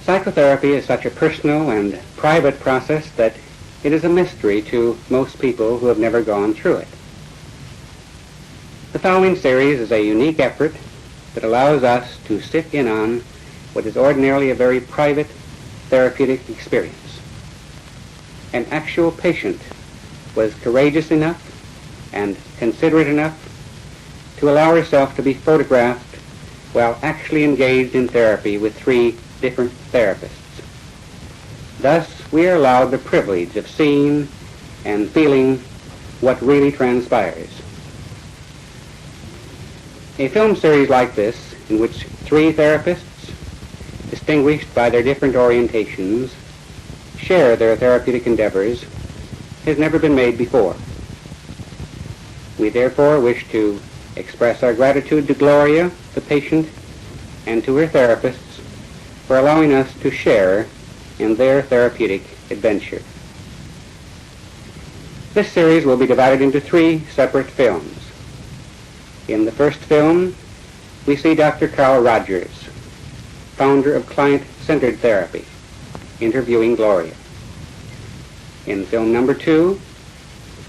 Psychotherapy is such a personal and private process that it is a mystery to most people who have never gone through it. The following series is a unique effort that allows us to sit in on what is ordinarily a very private therapeutic experience. An actual patient was courageous enough and considerate enough to allow herself to be photographed while actually engaged in therapy with 3 different therapists. Thus, we are allowed the privilege of seeing and feeling what really transpires. A film series like this, in which 3 therapists, distinguished by their different orientations, share their therapeutic endeavors, has never been made before. We therefore wish to express our gratitude to Gloria, the patient, and to her therapists for allowing us to share in their therapeutic adventure. This series will be divided into 3 separate films. In the first film, we see Dr. Carl Rogers, founder of client-centered therapy, interviewing Gloria. In film number 2,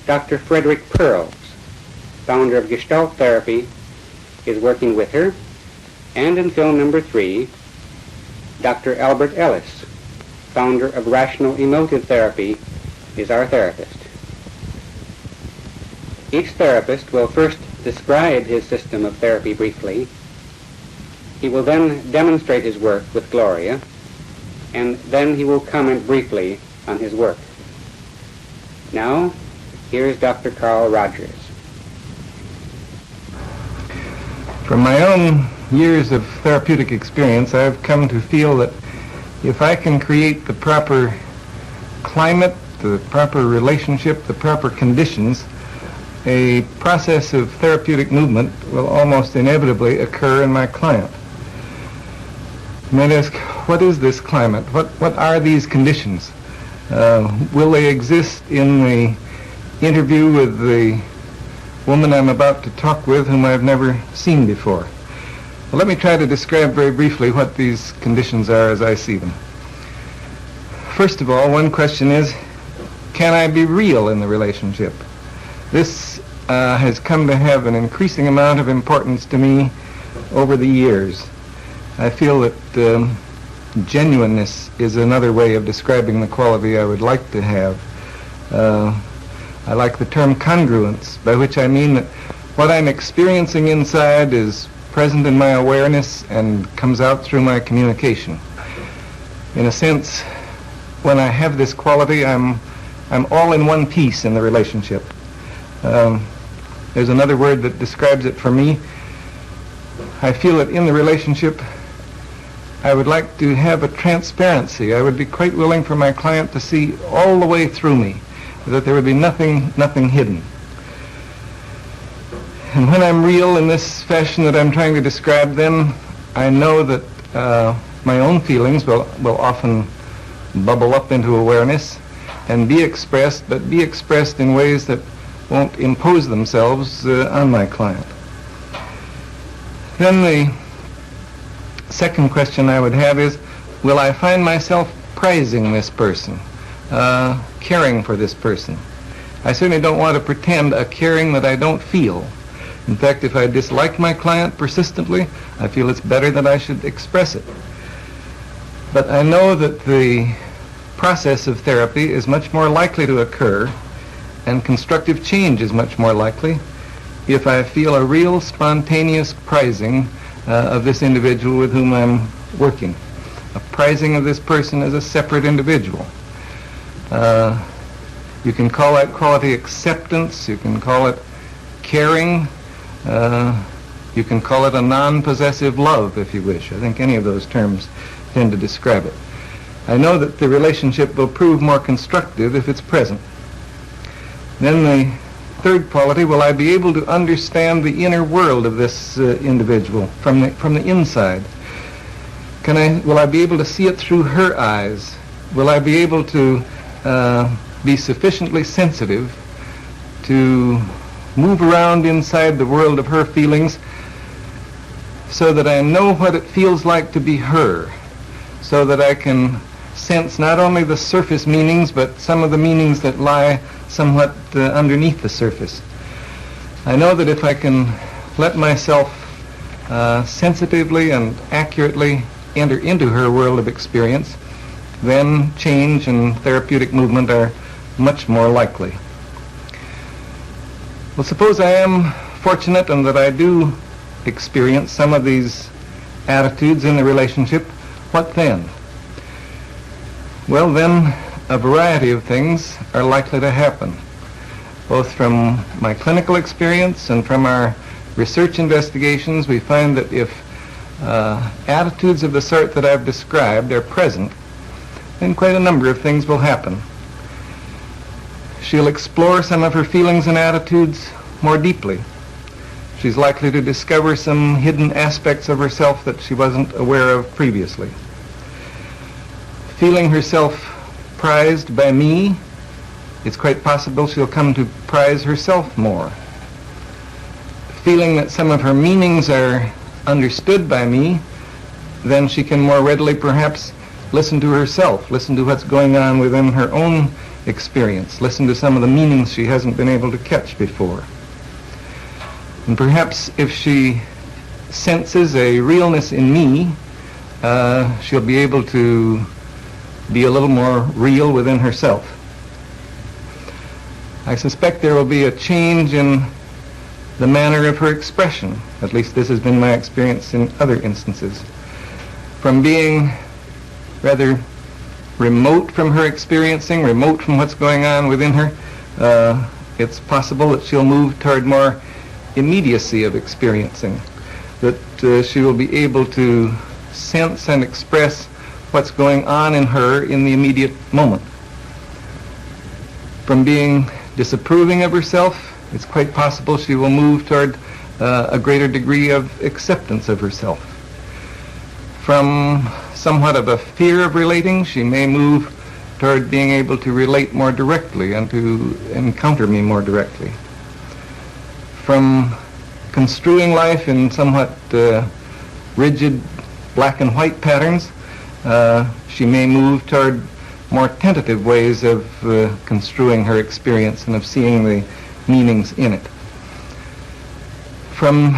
Dr. Frederick Pearls, founder of Gestalt therapy, is working with her. And in film number 3, Dr. Albert Ellis, founder of Rational Emotive Therapy, is our therapist. Each therapist will first describe his system of therapy briefly. He will then demonstrate his work with Gloria, and then he will comment briefly on his work. Now, here's Dr. Carl Rogers. From my own years of therapeutic experience, I've come to feel that if I can create the proper climate, the proper relationship, the proper conditions, a process of therapeutic movement will almost inevitably occur in my client. You might ask, what is this climate? What are these conditions? Will they exist in the interview with the woman I'm about to talk with, whom I've never seen before? Well, let me try to describe very briefly what these conditions are as I see them. First of all, one question is, can I be real in the relationship? This has come to have an increasing amount of importance to me over the years. I feel that genuineness is another way of describing the quality I would like to have. I like the term congruence, by which I mean that what I'm experiencing inside is present in my awareness and comes out through my communication. In a sense, when I have this quality, I'm all in one piece in the relationship. There's another word that describes it for me. I feel that in the relationship, I would like to have a transparency. I would be quite willing for my client to see all the way through me, that there would be nothing hidden. And when I'm real in this fashion that I'm trying to describe, then I know that my own feelings will often bubble up into awareness and be expressed, but be expressed in ways that won't impose themselves on my client. Then the second question I would have is, will I find myself prizing this person, caring for this person? I certainly don't want to pretend a caring that I don't feel. In fact, if I dislike my client persistently, I feel it's better that I should express it. But I know that the process of therapy is much more likely to occur and constructive change is much more likely if I feel a real spontaneous prizing of this individual with whom I'm working, a prizing of this person as a separate individual. You can call that quality acceptance, you can call it caring, you can call it a non-possessive love if you wish. I think any of those terms tend to describe it. I know that the relationship will prove more constructive if it's present. Then the third quality, will I be able to understand the inner world of this individual from the inside? Will I be able to see it through her eyes? Will I be able to be sufficiently sensitive to move around inside the world of her feelings so that I know what it feels like to be her, so that I can sense not only the surface meanings but some of the meanings that lie somewhat underneath the surface. I know that if I can let myself sensitively and accurately enter into her world of experience, then change and therapeutic movement are much more likely. Well, suppose I am fortunate and that I do experience some of these attitudes in the relationship, what then? Well, then a variety of things are likely to happen, both from my clinical experience and from our research investigations. We find that if attitudes of the sort that I've described are present, then quite a number of things will happen. She'll explore some of her feelings and attitudes more deeply. She's likely to discover some hidden aspects of herself that she wasn't aware of previously. Feeling herself prized by me, it's quite possible she'll come to prize herself more. Feeling that some of her meanings are understood by me, then she can more readily perhaps listen to herself, listen to what's going on within her own experience, listen to some of the meanings she hasn't been able to catch before. And perhaps if she senses a realness in me, she'll be able to be a little more real within herself. I suspect there will be a change in the manner of her expression. At least this has been my experience in other instances. From being rather remote from her experiencing, remote from what's going on within her, it's possible that she'll move toward more immediacy of experiencing, that she will be able to sense and express what's going on in her in the immediate moment. From being disapproving of herself, it's quite possible she will move toward a greater degree of acceptance of herself. From somewhat of a fear of relating, she may move toward being able to relate more directly and to encounter me more directly. From construing life in somewhat rigid black and white patterns, she may move toward more tentative ways of construing her experience and of seeing the meanings in it. From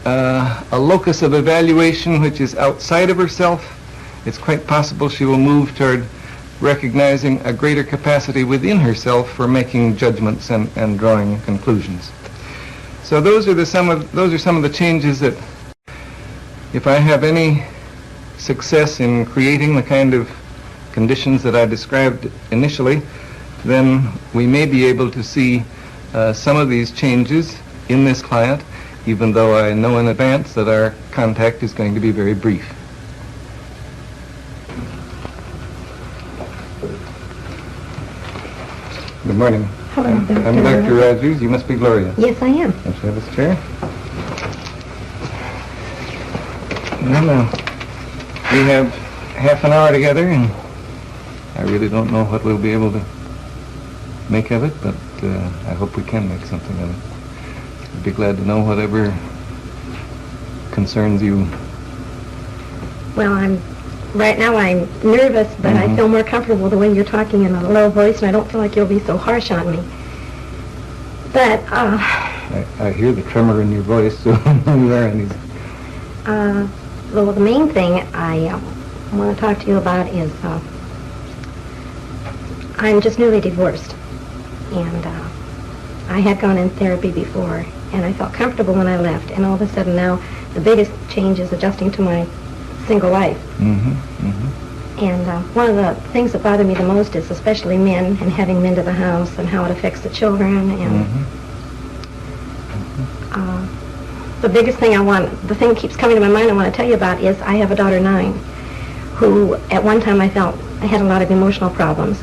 a locus of evaluation which is outside of herself, it's quite possible she will move toward recognizing a greater capacity within herself for making judgments and drawing conclusions. So those are some of the changes that, if I have any success in creating the kind of conditions that I described initially, then we may be able to see some of these changes in this client, even though I know in advance that our contact is going to be very brief. Good morning. Hello, I'm Dr. Rogers. You must be Gloria. Yes, I am. Let's have this chair. Well, we have half an hour together, and I really don't know what we'll be able to make of it, but I hope we can make something of it. I'd be glad to know whatever concerns you. Well, right now I'm nervous, but I feel more comfortable the way you're talking in a low voice, and I don't feel like you'll be so harsh on me. But, I hear the tremor in your voice, so you are uneasy. well, the main thing I want to talk to you about is I'm just newly divorced, and I had gone in therapy before, and I felt comfortable when I left. And all of a sudden now, the biggest change is adjusting to my single life. And one of the things that bother me the most is especially men and having men to the house and how it affects the children. And the biggest thing the thing that keeps coming to my mind I want to tell you about is I have a daughter 9 who at one time I felt I had a lot of emotional problems.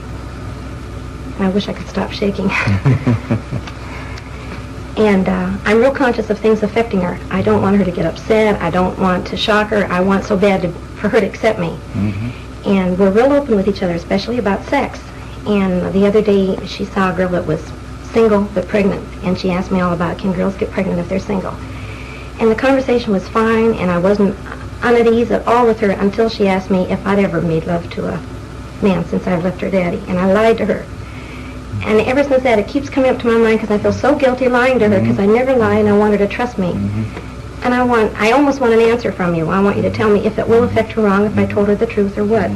I wish I could stop shaking. And I'm real conscious of things affecting her. I don't want her to get upset. I don't want to shock her. I want so bad for her to accept me. And we're real open with each other, especially about sex. And the other day she saw a girl that was single but pregnant, and she asked me all about, can girls get pregnant if they're single? And the conversation was fine, and I wasn't on at ease at all with her until she asked me if I'd ever made love to a man since I'd left her daddy. And I lied to her. And ever since that, it keeps coming up to my mind because I feel so guilty lying to her because I never lie and I want her to trust me. And I almost want an answer from you. I want you to tell me if it will affect her wrong if I told her the truth or what.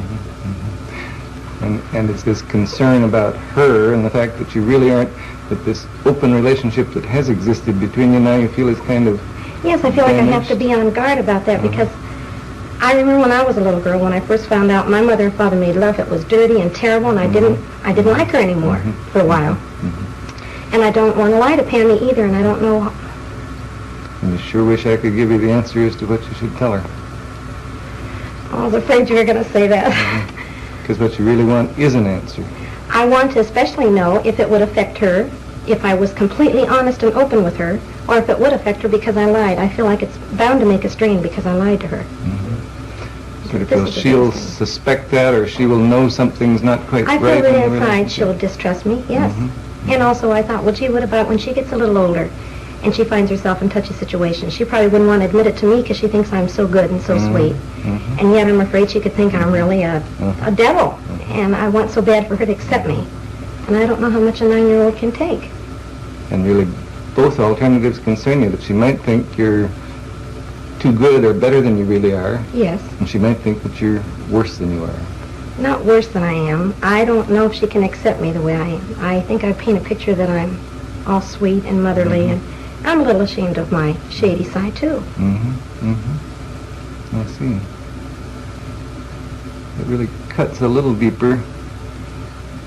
And it's this concern about her and the fact that you really aren't, that this open relationship that has existed between you now you feel is kind of Yes, I feel like I have to be on guard about that because I remember when I was a little girl, when I first found out my mother and father made love, it was dirty and terrible, and I didn't like her anymore for a while. And I don't want to lie to Pammy either, and I don't know. And I sure wish I could give you the answer as to what you should tell her. I was afraid you were going to say that. Because what you really want is an answer. I want to especially know if it would affect her, if I was completely honest and open with her, or if it would affect her because I lied. I feel like it's bound to make a strain because I lied to her. Sort of feel she'll suspect that, or she will know something's not quite right. I feel that inside she'll distrust me, yes. And also I thought, well, gee, what about when she gets a little older and she finds herself in touchy situations? She probably wouldn't want to admit it to me because she thinks I'm so good and so sweet. And yet I'm afraid she could think I'm really a devil. And I want so bad for her to accept me. And I don't know how much a 9-year-old can take. And really, both alternatives concern you, that she might think you're too good or better than you really are. Yes. And she might think that you're worse than you are. Not worse than I am. I don't know if she can accept me the way I am. I think I paint a picture that I'm all sweet and motherly, and I'm a little ashamed of my shady side, too. I see. It really cuts a little deeper.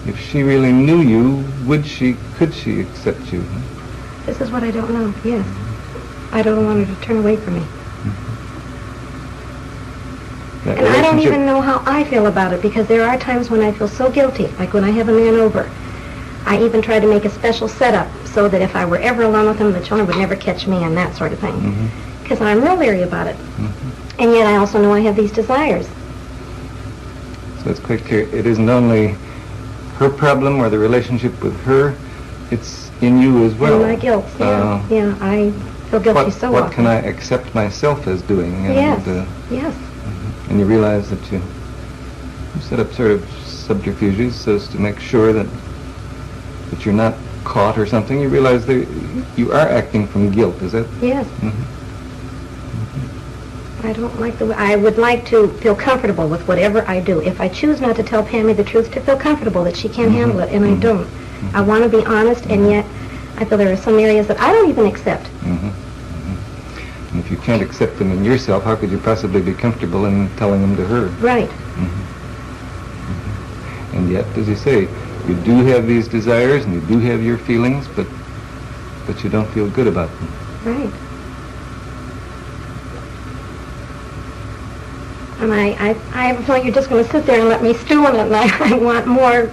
If she really knew you, could she accept you? This is what I don't know, yes. I don't want her to turn away from me. And I don't even know how I feel about it, because there are times when I feel so guilty, like when I have a man over. I even try to make a special setup so that if I were ever alone with him, the children would never catch me and that sort of thing. Because I'm real leery about it. And yet I also know I have these desires. So it's quite clear. It isn't only her problem or the relationship with her, it's in you as well. And my guilt, yeah. I feel guilty so often. What can I accept myself as doing? And, yes. And you realize that you set up sort of subterfuges so as to make sure that you're not caught or something. You realize that you are acting from guilt, is that? Yes. I don't like the way. I would like to feel comfortable with whatever I do. If I choose not to tell Pammy the truth, to feel comfortable that she can't handle it, and I don't. I want to be honest, and yet I feel there are some areas that I don't even accept. And if you can't accept them in yourself, how could you possibly be comfortable in telling them to her? Right. And yet, as you say, you do have these desires and you do have your feelings, but you don't feel good about them. Right. And I have a feeling you're just going to sit there and let me stew in it, and I want more.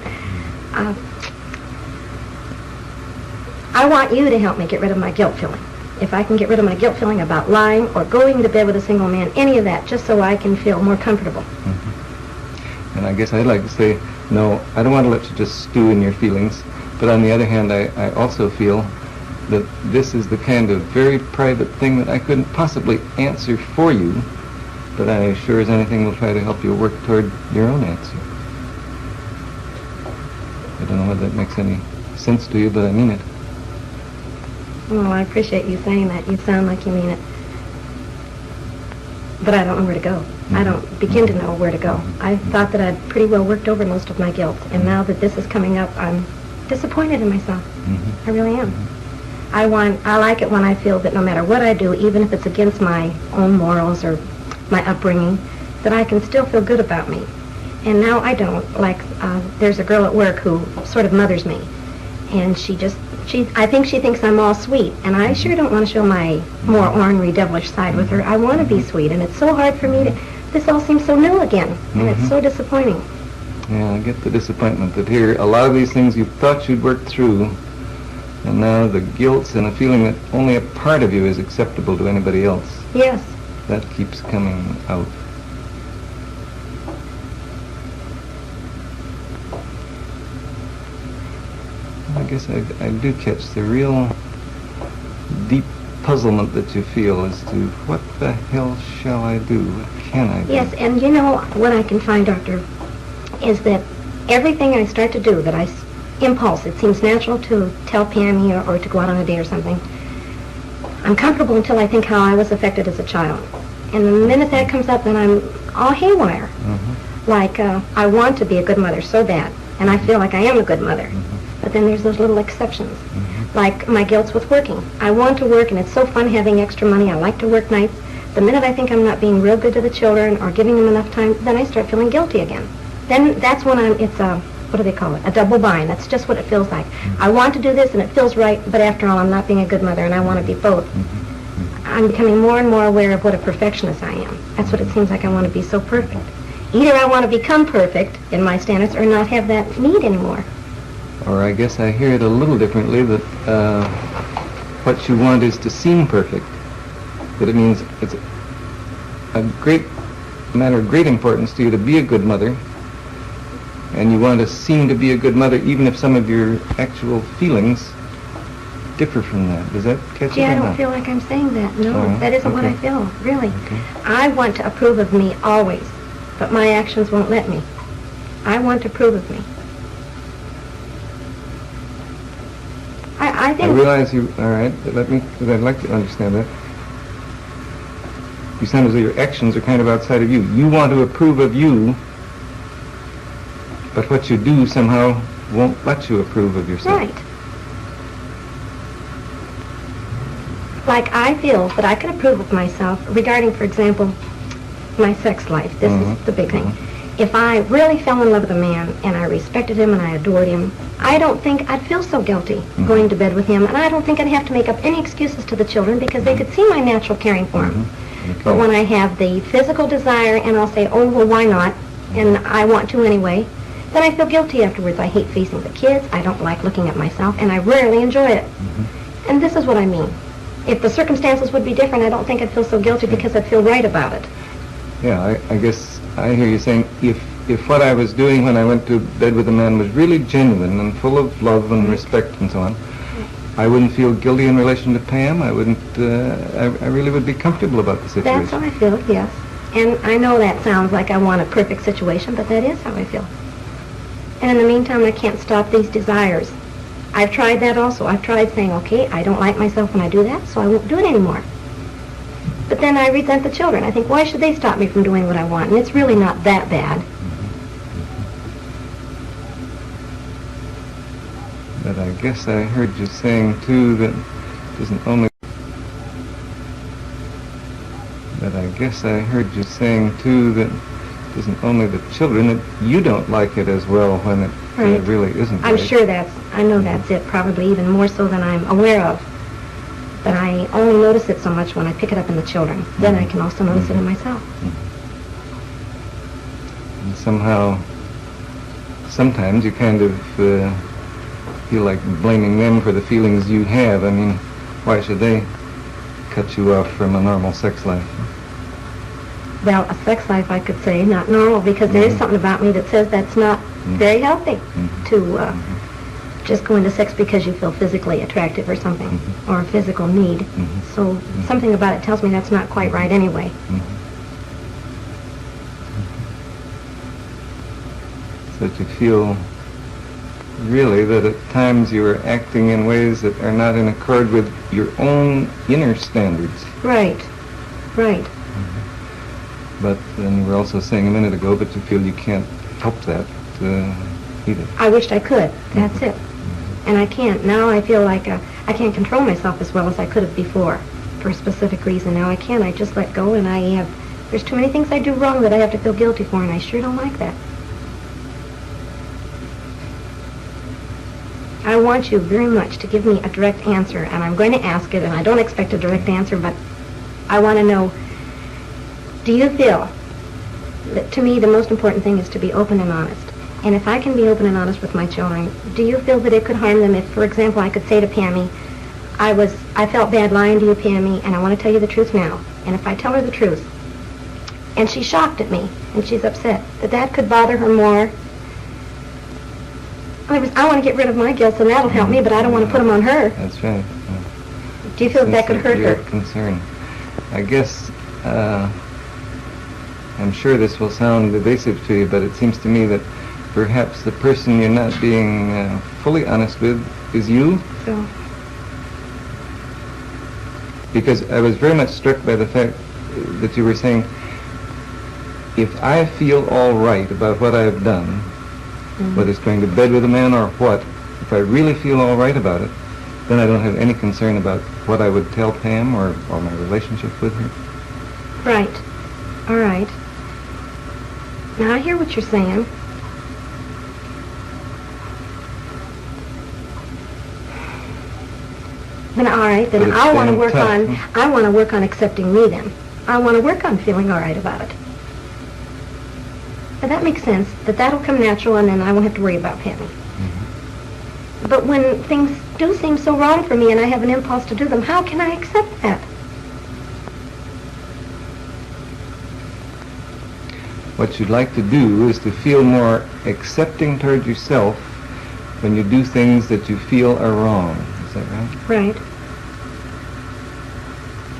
I want you to help me get rid of my guilt feeling. If I can get rid of my guilt feeling about lying or going to bed with a single man, any of that, just so I can feel more comfortable. And I guess I'd like to say, no, I don't want to let you just stew in your feelings, but on the other hand, I also feel that this is the kind of very private thing that I couldn't possibly answer for you, but I sure as anything will try to help you work toward your own answer. I don't know whether that makes any sense to you, but I mean it. Well, I appreciate you saying that. You sound like you mean it. But I don't know where to go. I don't begin to know where to go. I thought that I'd pretty well worked over most of my guilt, and now that this is coming up, I'm disappointed in myself. I really am. I like it when I feel that no matter what I do, even if it's against my own morals or my upbringing, that I can still feel good about me. And now I don't. Like, there's a girl at work who sort of mothers me. And I think she thinks I'm all sweet. And I sure don't want to show my more ornery, devilish side with her. I want to be sweet. And it's so hard for me this all seems so new again. And it's so disappointing. Yeah, I get the disappointment that here, a lot of these things you thought you'd worked through, and now the guilt and a feeling that only a part of you is acceptable to anybody else. Yes. That keeps coming out. I guess I do catch the real deep puzzlement that you feel as to what the hell shall I do? What can I do? Yes, and you know what I can find, Doctor, is that everything I start to do, impulse, it seems natural to tell Pammy or to go out on a date or something. I'm comfortable until I think how I was affected as a child. And the minute that comes up, then I'm all haywire. Like, I want to be a good mother so bad, and I feel like I am a good mother. But then there's those little exceptions. Like my guilt's with working. I want to work, and it's so fun having extra money. I like to work nights. The minute I think I'm not being real good to the children or giving them enough time, then I start feeling guilty again. Then that's when it's a, what do they call it? A double bind. That's just what it feels like. I want to do this, and it feels right, but after all, I'm not being a good mother, and I want to be both. I'm becoming more and more aware of what a perfectionist I am. That's what it seems like. I want to be so perfect. Either I want to become perfect in my standards or not have that need anymore. Or I guess I hear it a little differently, that what you want is to seem perfect. That it means it's a great matter of great importance to you to be a good mother, and you want to seem to be a good mother even if some of your actual feelings differ from that. Does that catch you? Yeah, I don't feel like I'm saying that. No, that isn't what I feel, really. Okay. I want to approve of me always, but my actions won't let me. I want to approve of me. I think... I realize you... All right, because I'd like to understand that. You sound as though your actions are kind of outside of you. You want to approve of you, but what you do somehow won't let you approve of yourself. Right. Like, I feel that I can approve of myself regarding, for example, my sex life. This is the big thing. If I really fell in love with a man and I respected him and I adored him, I don't think I'd feel so guilty going to bed with him, and I don't think I'd have to make up any excuses to the children because they could see my natural caring for him. Okay. But when I have the physical desire and I'll say, oh, well, why not, and I want to anyway, then I feel guilty afterwards. I hate facing the kids, I don't like looking at myself, and I rarely enjoy it. And this is what I mean. If the circumstances would be different, I don't think I'd feel so guilty because I'd feel right about it. Yeah, I guess I hear you saying if what I was doing when I went to bed with a man was really genuine and full of love and respect and so on, I wouldn't feel guilty in relation to Pam. I wouldn't, I really would be comfortable about the situation. That's how I feel, yes. And I know that sounds like I want a perfect situation, but that is how I feel. And in the meantime, I can't stop these desires. I've tried that also. I've tried saying, okay, I don't like myself when I do that, so I won't do it anymore. But then I resent the children. I think, why should they stop me from doing what I want? And it's really not that bad. But I guess I heard you saying, too, that it isn't only... But I guess I heard you saying, too, that it isn't only the children, that you don't like it as well when it really isn't I'm right. sure I know that's it, probably even more so than I'm aware of. But I only notice it so much when I pick it up in the children. Then I can also notice it in myself. And somehow, sometimes you kind of feel like blaming them for the feelings you have. I mean, why should they cut you off from a normal sex life? Well, a sex life, I could say, not normal, because there is something about me that says that's not very healthy to just go into sex because you feel physically attractive or something, or a physical need. So something about it tells me that's not quite right anyway. So that you feel really that at times you are acting in ways that are not in accord with your own inner standards. Right, right. But then you were also saying a minute ago, but you feel you can't help that either. I wished I could. That's it. And I can't. Now I feel like I can't control myself as well as I could have before for a specific reason. Now I can't. I just let go, and there's too many things I do wrong that I have to feel guilty for, and I sure don't like that. I want you very much to give me a direct answer, and I'm going to ask it, and I don't expect a direct answer, but I want to know, do you feel that, to me, the most important thing is to be open and honest? And if I can be open and honest with my children, do you feel that it could harm them if, for example, I could say to Pammy, I felt bad lying to you, Pammy, and I want to tell you the truth now. And if I tell her the truth, and she's shocked at me, and she's upset, that could bother her more. I want to get rid of my guilt, and that'll help me, but I don't want to put them on her. That's right. Do you feel that could hurt her? Concern. I guess, I'm sure this will sound evasive to you, but it seems to me that perhaps the person you're not being fully honest with is you. So. Because I was very much struck by the fact that you were saying, if I feel all right about what I've done, whether it's going to bed with a man or what, if I really feel all right about it, then I don't have any concern about what I would tell Pam or my relationship with her. Right. All right. Now I hear what you're saying. Then all right, then I want to work on accepting me then. I want to work on feeling all right about it. But that makes sense, that'll come natural, and then I won't have to worry about Pammy. Mm-hmm. But when things do seem so wrong for me and I have an impulse to do them, how can I accept that? What you'd like to do is to feel more accepting toward yourself when you do things that you feel are wrong. Is that right? Right.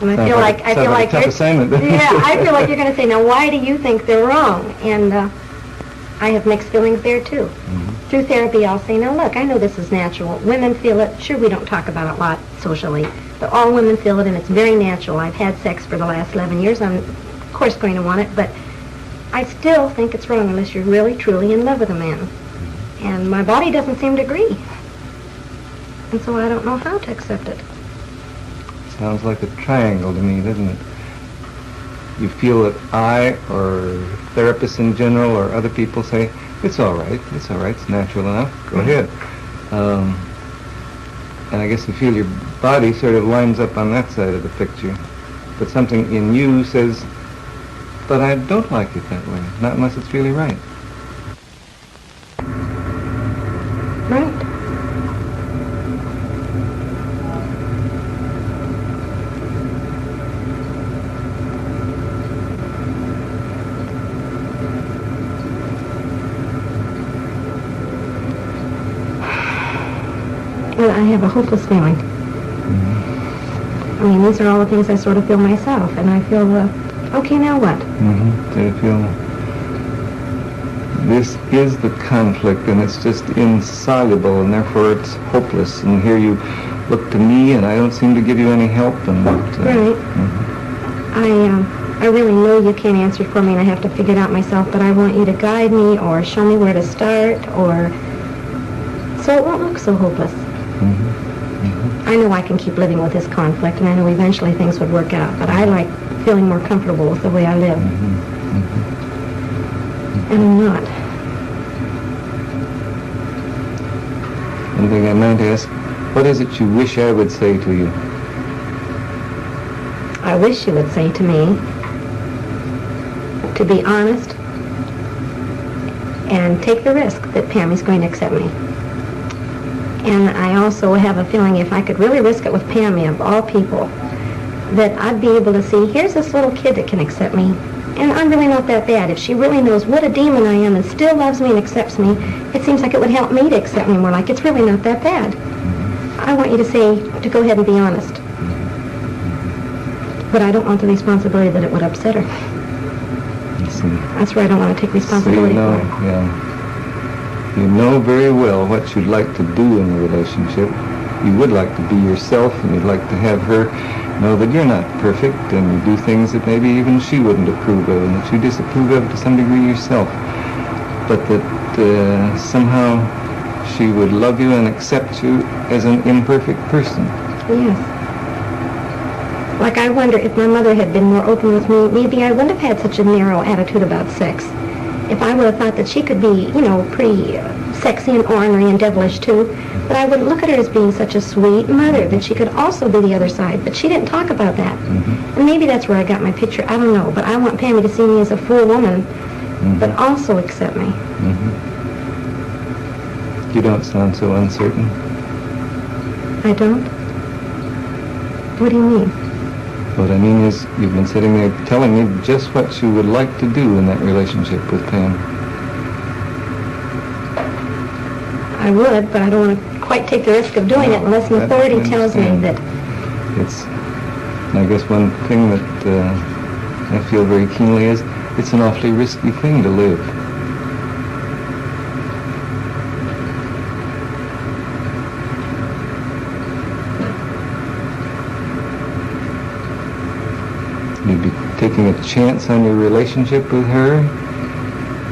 And I feel like a tough assignment. Yeah, I feel like you're going to say, now why do you think they're wrong? And I have mixed feelings there too. Mm-hmm. Through therapy, I'll say, now look, I know this is natural. Women feel it. Sure, we don't talk about it a lot socially, but all women feel it, and it's very natural. I've had sex for the last 11 years. I'm, of course, going to want it, but I still think it's wrong unless you're really, truly in love with a man. Mm-hmm. And my body doesn't seem to agree. And so I don't know how to accept it. Sounds like a triangle to me, doesn't it? You feel that I, or therapists in general, or other people say, it's all right, it's natural enough, go ahead. And I guess you feel your body sort of lines up on that side of the picture. But something in you says, but I don't like it that way, not unless it's really right. Right. I have a hopeless feeling. I mean, these are all the things I sort of feel myself, and I feel, okay, now what? Mm-hmm. Do you feel this is the conflict, and it's just insoluble, and therefore it's hopeless, and here you look to me, and I don't seem to give you any help, and... right. Mm-hmm. I really know you can't answer for me, and I have to figure it out myself, but I want you to guide me, or show me where to start, or... so it won't look so hopeless. Mm-hmm. Mm-hmm. I know I can keep living with this conflict, and I know eventually things would work out, but I like feeling more comfortable with the way I live. Mm-hmm. Mm-hmm. And I'm not. One thing I might ask, what is it you wish I would say to you? I wish you would say to me to be honest and take the risk that Pammy's going to accept me. And I also have a feeling if I could really risk it with Pammy, of all people, that I'd be able to see, here's this little kid that can accept me, and I'm really not that bad. If she really knows what a demon I am and still loves me and accepts me, it seems like it would help me to accept me more, like it's really not that bad. I want you to say, to go ahead and be honest. But I don't want the responsibility that it would upset her. I see. That's where I don't want to take responsibility for it. Yeah. You know very well what you'd like to do in the relationship. You would like to be yourself, and you'd like to have her know that you're not perfect, and you do things that maybe even she wouldn't approve of, and that you disapprove of to some degree yourself. But that somehow she would love you and accept you as an imperfect person. Yes. Like, I wonder if my mother had been more open with me, maybe I wouldn't have had such a narrow attitude about sex. If I would have thought that she could be, pretty sexy and ornery and devilish too, but I wouldn't look at her as being such a sweet mother, that she could also be the other side. But she didn't talk about that. And maybe that's where I got my picture. I don't know. But I want Pammy to see me as a full woman, but also accept me. You don't sound so uncertain. I don't? What do you mean? What I mean is, you've been sitting there telling me just what you would like to do in that relationship with Pam. I would, but I don't want to quite take the risk of doing it unless an authority tells me that... It's, I guess one thing that I feel very keenly is, it's an awfully risky thing to live. You'd be taking a chance on your relationship with her.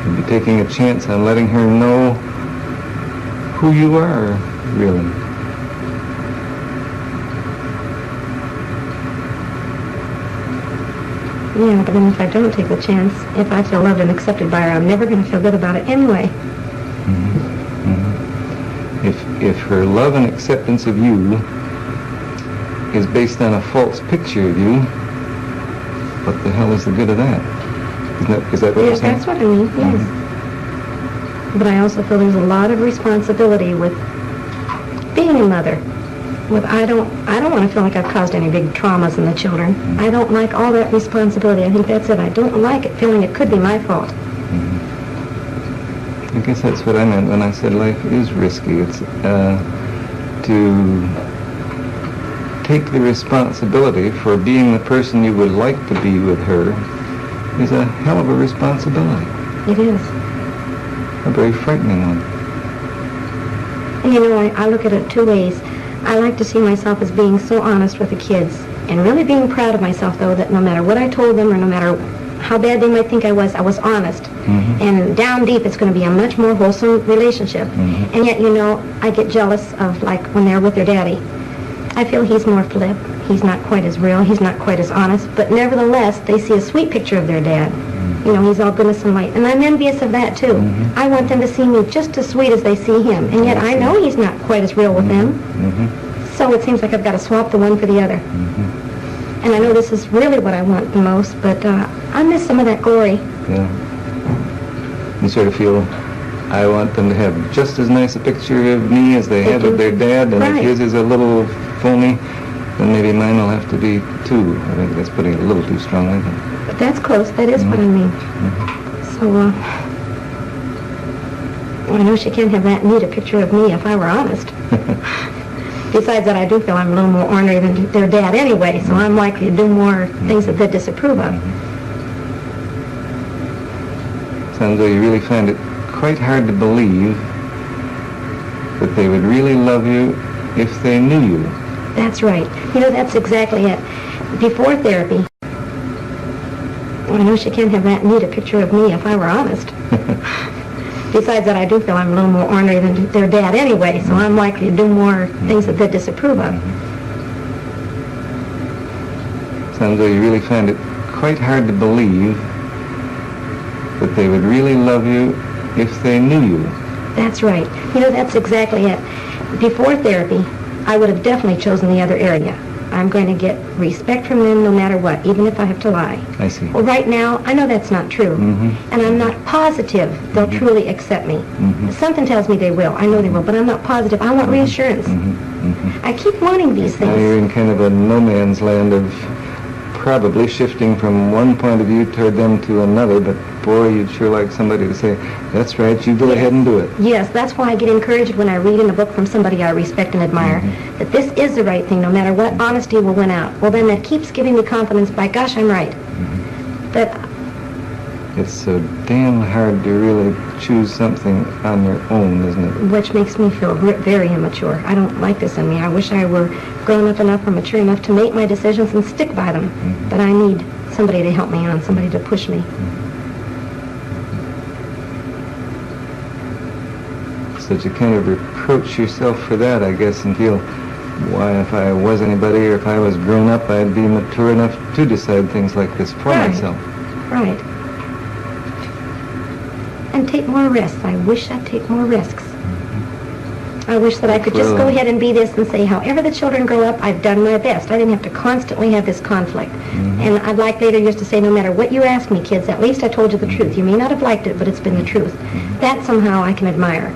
You'd be taking a chance on letting her know who you are, really. Yeah, but then if I don't take the chance, if I feel loved and accepted by her, I'm never going to feel good about it anyway. If her love and acceptance of you is based on a false picture of you, what the hell is the good of that? Is that what you're saying? That's what I mean, yes. But I also feel there's a lot of responsibility with being a mother. I don't want to feel like I've caused any big traumas in the children. I don't like all that responsibility. I think that's it. I don't like it, feeling it could be my fault. I guess that's what I meant when I said life is risky. It's to take the responsibility for being the person you would like to be with her is a hell of a responsibility. It is. A very frightening one. And I look at it two ways. I like to see myself as being so honest with the kids, and really being proud of myself, though, that no matter what I told them or no matter how bad they might think I was honest. And down deep, it's going to be a much more wholesome relationship. And yet, I get jealous of, like, when they're with their daddy. I feel he's more flip. He's not quite as real. He's not quite as honest. But nevertheless, they see a sweet picture of their dad. He's all goodness and light. And I'm envious of that, too. I want them to see me just as sweet as they see him. And yet I know he's not quite as real with them. So it seems like I've got to swap the one for the other. And I know this is really what I want the most, but I miss some of that glory. Yeah. You sort of feel, I want them to have just as nice a picture of me as they have of their dad, and if his is a little phony, then maybe mine will have to be too. I think that's putting it a little too strongly. But that's close. That is what I mean. So, I know she can't have that neat a picture of me if I were honest. Besides that, I do feel I'm a little more ornery than their dad anyway, so I'm likely to do more things that they disapprove of. Sounds like you really find it quite hard to believe that they would really love you if they knew you. That's right. That's exactly it. Before therapy, I know she can't have that neat a picture of me if I were honest. Besides that, I do feel I'm a little more ornery than their dad anyway, so I'm likely to do more things that they disapprove of. Sounds like you really find it quite hard to believe that they would really love you if they knew you. That's right. That's exactly it. Before therapy, I would have definitely chosen the other area. I'm going to get respect from them no matter what, even if I have to lie. I see. Well, right now, I know that's not true. And I'm not positive they'll truly accept me. Something tells me they will. I know they will, but I'm not positive. I want reassurance. I keep wanting these things. Now you're in kind of a no man's land of probably shifting from one point of view toward them to another, but boy, you'd sure like somebody to say, that's right, you go ahead and do it. Yes, that's why I get encouraged when I read in a book from somebody I respect and admire, that this is the right thing, no matter what, honesty will win out. Well, then that keeps giving me confidence, by gosh, I'm right. But it's so damn hard to really choose something on your own, isn't it? Which makes me feel very immature. I don't like this in me. I wish I were grown up enough or mature enough to make my decisions and stick by them. But I need somebody to help me on, somebody to push me. So that you kind of reproach yourself for that, I guess, and feel, why, if I was anybody or if I was grown up, I'd be mature enough to decide things like this for myself. Right. And take more risks. I wish I'd take more risks. I wish that I could just go ahead and be this and say, however the children grow up, I've done my best. I didn't have to constantly have this conflict. And I'd like later years to say, no matter what you ask me, kids, at least I told you the truth. You may not have liked it, but it's been the truth. That somehow I can admire.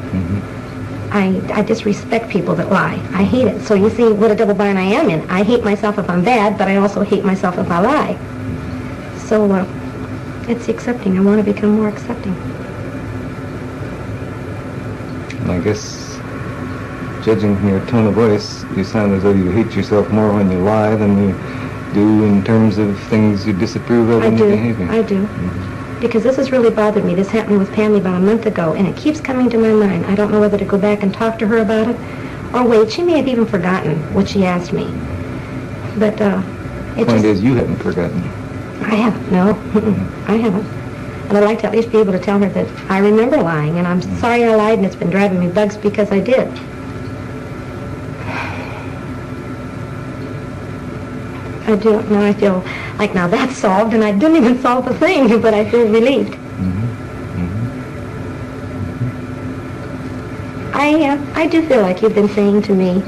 I disrespect people that lie. I hate it. So you see what a double bind I am in. I hate myself if I'm bad, but I also hate myself if I lie. So it's accepting. I want to become more accepting. And I guess, judging from your tone of voice, you sound as though you hate yourself more when you lie than you do in terms of things you disapprove of in your behavior. I do. Because this has really bothered me. This happened with Pammy about a month ago, and it keeps coming to my mind. I don't know whether to go back and talk to her about it, or wait. She may have even forgotten what she asked me. But the point is, you haven't forgotten. I haven't, no. I haven't. And I'd like to at least be able to tell her that I remember lying, and I'm sorry I lied, and it's been driving me bugs because I did. I do. Now I feel like now that's solved, and I didn't even solve the thing, but I feel relieved. I do feel like you've been saying to me,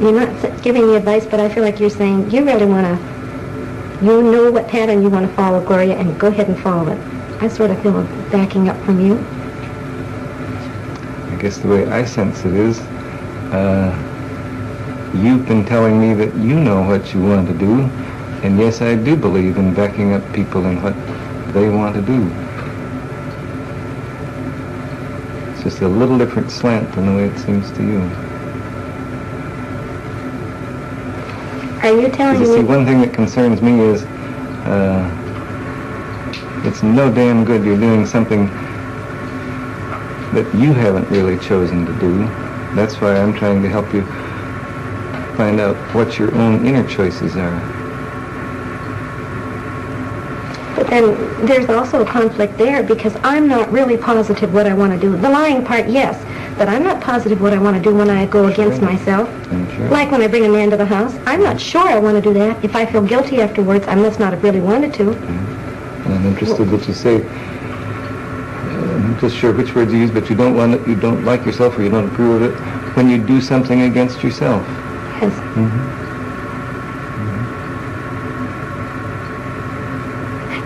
you're not giving me advice, but I feel like you're saying you really want to, you know what pattern you want to follow, Gloria, and go ahead and follow it. I sort of feel a backing up from you. I guess the way I sense it is, you've been telling me that you know what you want to do, and yes, I do believe in backing up people in what they want to do. It's just a little different slant than the way it seems to you. Are you telling me? You see, one thing that concerns me is it's no damn good you're doing something that you haven't really chosen to do. That's why I'm trying to help you find out what your own inner choices are. But then there's also a conflict there because I'm not really positive what I want to do. The lying part, yes, but I'm not positive what I want to do when I go against myself. Sure. Like when I bring a man to the house, I'm not sure I want to do that. If I feel guilty afterwards, I must not have really wanted to. And I'm interested that you say, I'm not just sure which words you use, but you don't want it, you don't like yourself or you don't approve of it when you do something against yourself. Yes.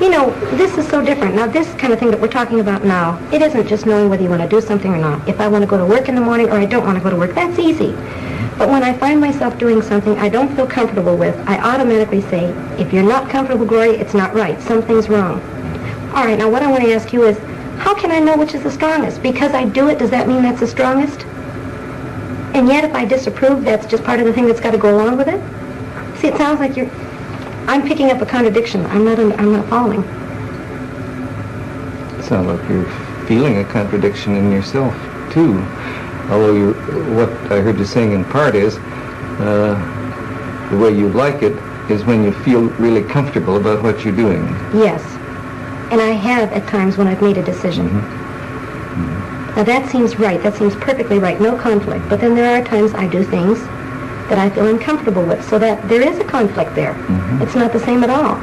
You know, this is so different. Now, this kind of thing that we're talking about now, it isn't just knowing whether you want to do something or not. If I want to go to work in the morning or I don't want to go to work, that's easy. But when I find myself doing something I don't feel comfortable with, I automatically say, if you're not comfortable, Gloria, it's not right. Something's wrong. All right, now what I want to ask you is, how can I know which is the strongest? Because I do it, does that mean that's the strongest? And yet if I disapprove, that's just part of the thing that's got to go along with it? See, it sounds like I'm picking up a contradiction. I'm not following. It sounds like you're feeling a contradiction in yourself, too. Although what I heard you saying in part is, the way you like it is when you feel really comfortable about what you're doing. Yes. And I have at times when I've made a decision. Now that seems right. That seems perfectly right. No conflict. But then there are times I do things that I feel uncomfortable with. So that there is a conflict there. It's not the same at all.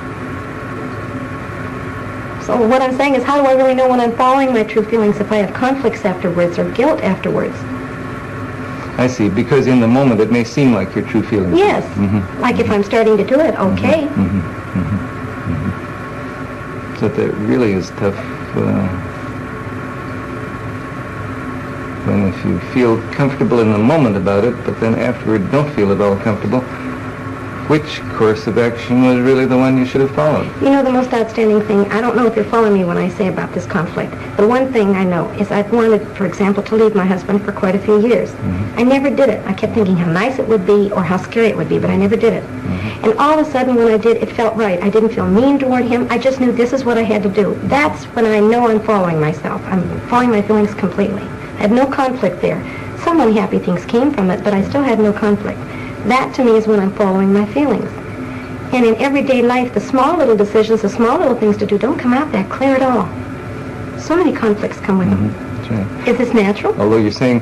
So what I'm saying is, how do I really know when I'm following my true feelings if I have conflicts afterwards or guilt afterwards? I see, because in the moment it may seem like your true feelings. Yes. Like if I'm starting to do it, okay. So that really is tough when if you feel comfortable in the moment about it, but then afterward don't feel at all comfortable, which course of action was really the one you should have followed? You know, the most outstanding thing, I don't know if you're following me when I say about this conflict. The one thing I know is I've wanted, for example, to leave my husband for quite a few years. I never did it. I kept thinking how nice it would be or how scary it would be, but I never did it. And all of a sudden when I did, it felt right. I didn't feel mean toward him. I just knew this is what I had to do. That's when I know I'm following myself. I'm following my feelings completely. I had no conflict there. Some unhappy things came from it, but I still had no conflict. That to me is when I'm following my feelings. And in everyday life, the small little decisions, the small little things to do don't come out that clear at all. So many conflicts come with them. That's right. Is this natural? Although you're saying,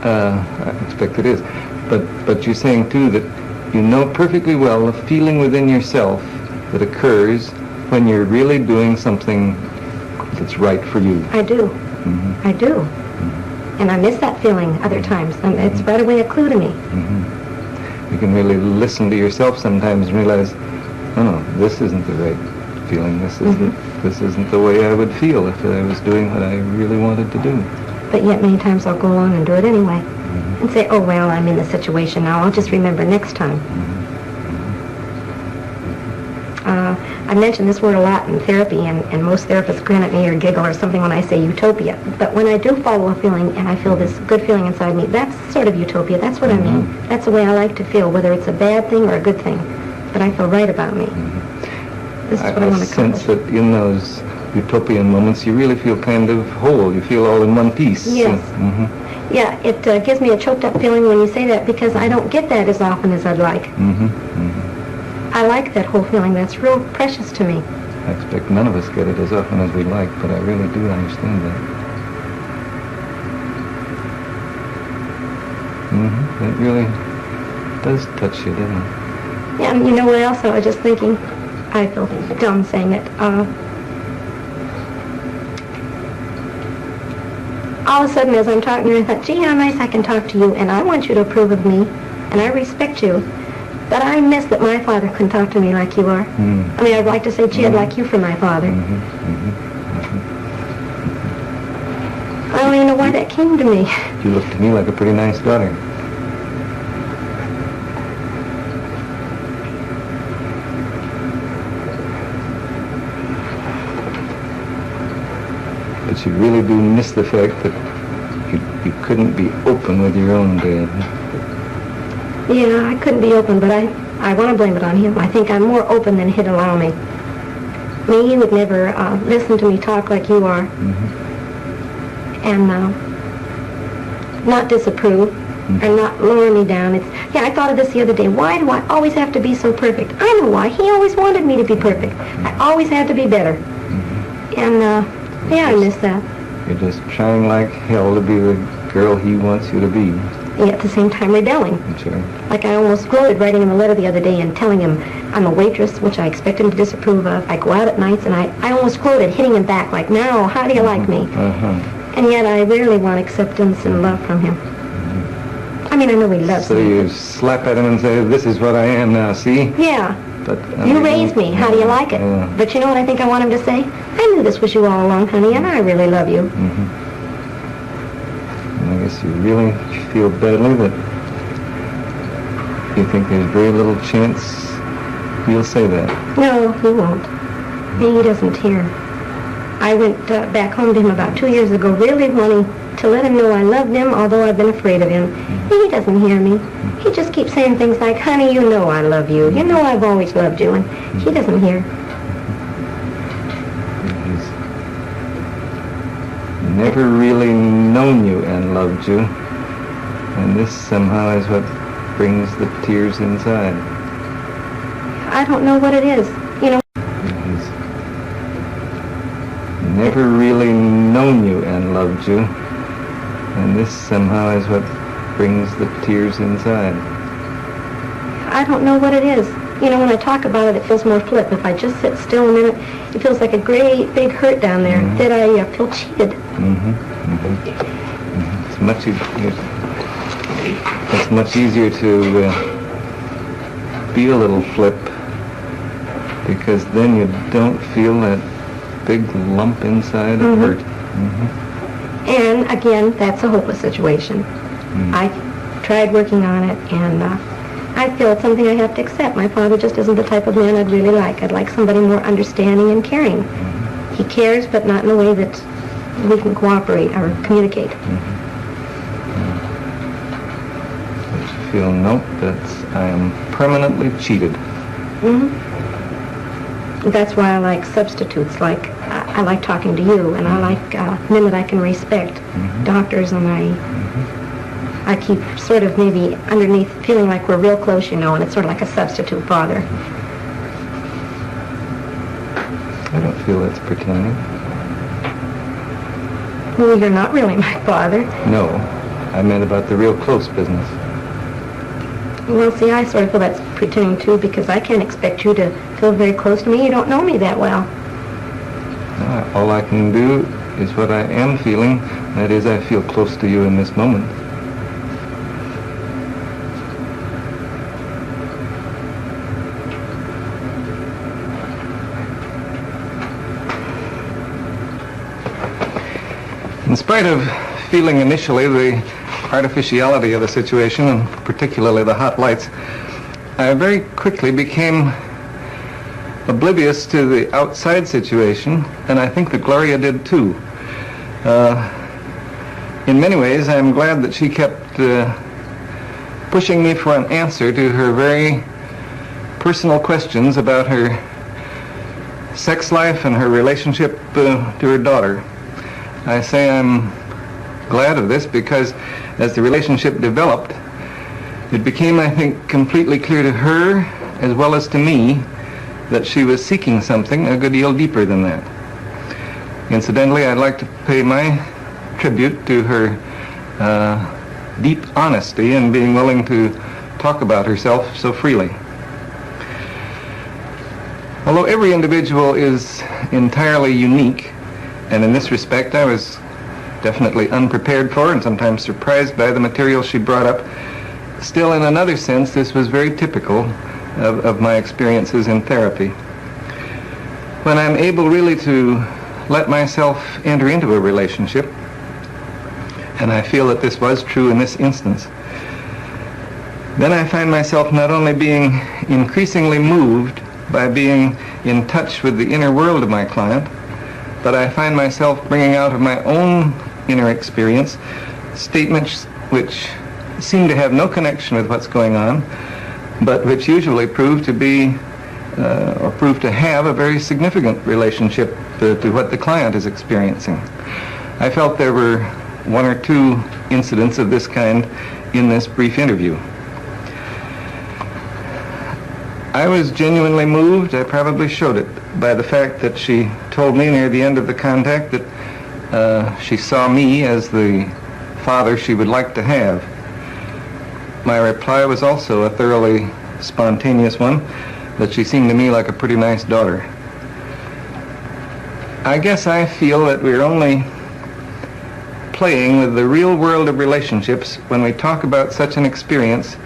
I expect it is, but you're saying too that you know perfectly well the feeling within yourself that occurs when you're really doing something that's right for you. I do. I do. And I miss that feeling other times. And it's right away a clue to me. You can really listen to yourself sometimes and realize, oh no, this isn't the right feeling. This isn't the way I would feel if I was doing what I really wanted to do. But yet many times I'll go along and do it anyway. And say, oh, well, I'm in the situation now. I'll just remember next time. I mention this word a lot in therapy, and most therapists grin at me or giggle or something when I say utopia. But when I do follow a feeling and I feel this good feeling inside me, that's sort of utopia. That's what I mean. That's the way I like to feel, whether it's a bad thing or a good thing. But I feel right about me. This is what I want to accomplish. sense that in those utopian moments, you really feel kind of whole. You feel all in one piece. Yes. Yeah, it gives me a choked up feeling when you say that, because I don't get that as often as I'd like. I like that whole feeling. That's real precious to me. I expect none of us get it as often as we like, but I really do understand that. It really does touch you, doesn't it? Yeah, and you know what else? I was just thinking, I feel dumb saying it. All of a sudden, as I'm talking to her, I thought, gee, how nice I can talk to you, and I want you to approve of me, and I respect you. But I miss that my father couldn't talk to me like you are. I mean, I'd like to say, gee, I'd like you for my father. I don't even know why that came to me. You look to me like a pretty nice daughter. But you really do miss the fact that you couldn't be open with your own dad. Yeah, I couldn't be open, but I want to blame it on him. I think I'm more open than he'd allow me. He would never listen to me talk like you are. And not disapprove or not lower me down. I thought of this the other day. Why do I always have to be so perfect? I know why. He always wanted me to be perfect. I always had to be better. And, I miss that. You're just trying like hell to be the girl he wants you to be. And at the same time rebelling. Sure. Like I almost gloated writing him a letter the other day and telling him I'm a waitress, which I expect him to disapprove of. I go out at nights, and I almost gloated, hitting him back like, now, how do you like me? And yet I rarely want acceptance and love from him. I mean, I know he loves me. So you slap at him and say, this is what I am now, see? Yeah. But you raised me. How do you like it? But you know what I think I want him to say? I knew this was you all along, honey, and I really love you. I guess you really feel badly that you think there's very little chance he'll say that. No, he won't. He doesn't hear. I went back home to him about 2 years ago, really wanting to let him know I loved him, although I've been afraid of him. He doesn't hear me. He just keeps saying things like, honey, you know I love you. You know I've always loved you. And he doesn't hear. Never really known you and loved you, and this somehow is what brings the tears inside. I don't know what it is. You know. He's never really known you and loved you, and this somehow is what brings the tears inside. I don't know what it is. You know, when I talk about it, it feels more flip. If I just sit still a minute, it feels like a great big hurt down there that I feel cheated. It's much easier to be a little flip, because then you don't feel that big lump inside of hurt. And again, that's a hopeless situation. I tried working on it, and I feel it's something I have to accept. My father just isn't the type of man I'd really like. I'd like somebody more understanding and caring. He cares, but not in a way that we can cooperate or communicate. But you feel, nope, I am permanently cheated. That's why I like substitutes. Like I like talking to you, and I like men that I can respect, doctors, and I keep sort of maybe underneath feeling like we're real close, you know, and it's sort of like a substitute father. I don't feel that's pretending. Well, you're not really my father. No, I meant about the real close business. Well, see, I sort of feel that's pretending, too, because I can't expect you to feel very close to me. You don't know me that well. All I can do is what I am feeling. That is, I feel close to you in this moment. In spite of feeling initially the artificiality of the situation, and particularly the hot lights, I very quickly became oblivious to the outside situation, and I think that Gloria did too. In many ways, I'm glad that she kept pushing me for an answer to her very personal questions about her sex life and her relationship to her daughter. I say I'm glad of this because as the relationship developed, it became, I think, completely clear to her as well as to me that she was seeking something a good deal deeper than that. Incidentally, I'd like to pay my tribute to her deep honesty in being willing to talk about herself so freely. Although every individual is entirely unique, and in this respect I was definitely unprepared for and sometimes surprised by the material she brought up, still in another sense this was very typical of my experiences in therapy. When I'm able really to let myself enter into a relationship, and I feel that this was true in this instance, then I find myself not only being increasingly moved by being in touch with the inner world of my client, but I find myself bringing out of my own inner experience statements which seem to have no connection with what's going on, but which usually prove to be or prove to have a very significant relationship to what the client is experiencing. I felt there were one or two incidents of this kind in this brief interview. I was genuinely moved, I probably showed it, by the fact that she told me near the end of the contact that she saw me as the father she would like to have. My reply was also a thoroughly spontaneous one, that she seemed to me like a pretty nice daughter. I guess I feel that we're only playing with the real world of relationships when we talk about such an experience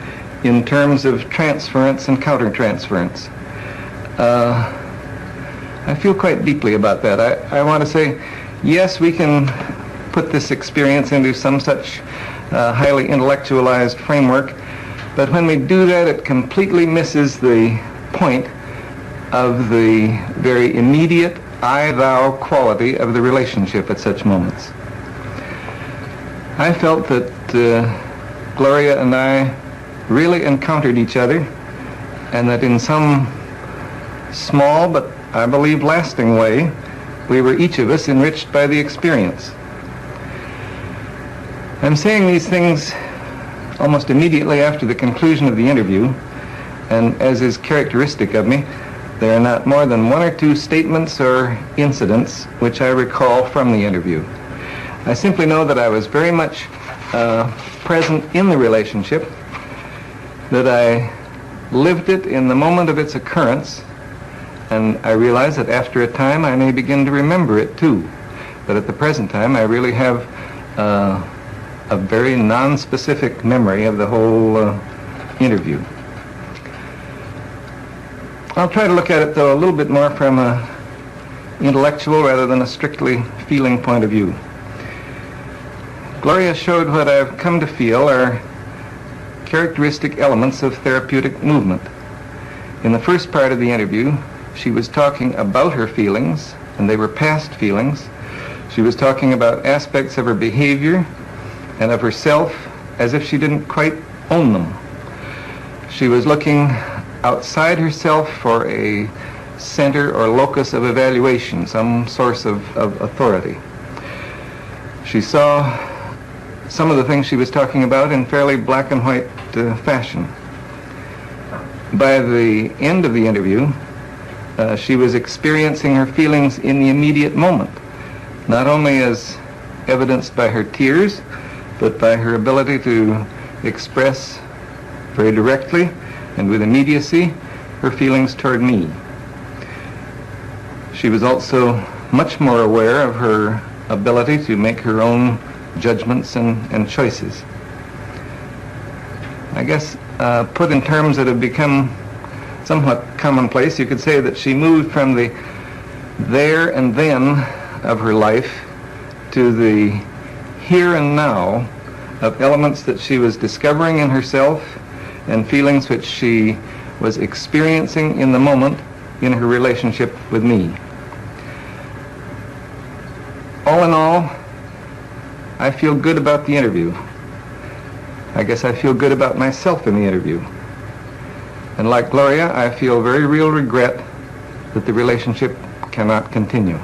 in terms of transference and countertransference. I feel quite deeply about that. I want to say, yes, we can put this experience into some such highly intellectualized framework, but when we do that, it completely misses the point of the very immediate I-thou quality of the relationship at such moments. I felt that Gloria and I really encountered each other, and that in some small but I believe lasting way, we were each of us enriched by the experience. I'm saying these things almost immediately after the conclusion of the interview, and as is characteristic of me, there are not more than one or two statements or incidents which I recall from the interview. I simply know that I was very much present in the relationship, that I lived it in the moment of its occurrence, and I realize that after a time I may begin to remember it too. But at the present time I really have a very non-specific memory of the whole interview. I'll try to look at it though a little bit more from an intellectual rather than a strictly feeling point of view. Gloria showed what I've come to feel are characteristic elements of therapeutic movement. In the first part of the interview, she was talking about her feelings, and they were past feelings. She was talking about aspects of her behavior and of herself as if she didn't quite own them. She was looking outside herself for a center or locus of evaluation, some source of authority. She saw some of the things she was talking about in fairly black and white fashion. By the end of the interview, she was experiencing her feelings in the immediate moment, not only as evidenced by her tears, but by her ability to express very directly and with immediacy her feelings toward me. She was also much more aware of her ability to make her own judgments and choices. I guess, put in terms that have become somewhat commonplace, you could say that she moved from the there and then of her life to the here and now of elements that she was discovering in herself and feelings which she was experiencing in the moment in her relationship with me. All in all, I feel good about the interview. I guess I feel good about myself in the interview. And like Gloria, I feel very real regret that the relationship cannot continue.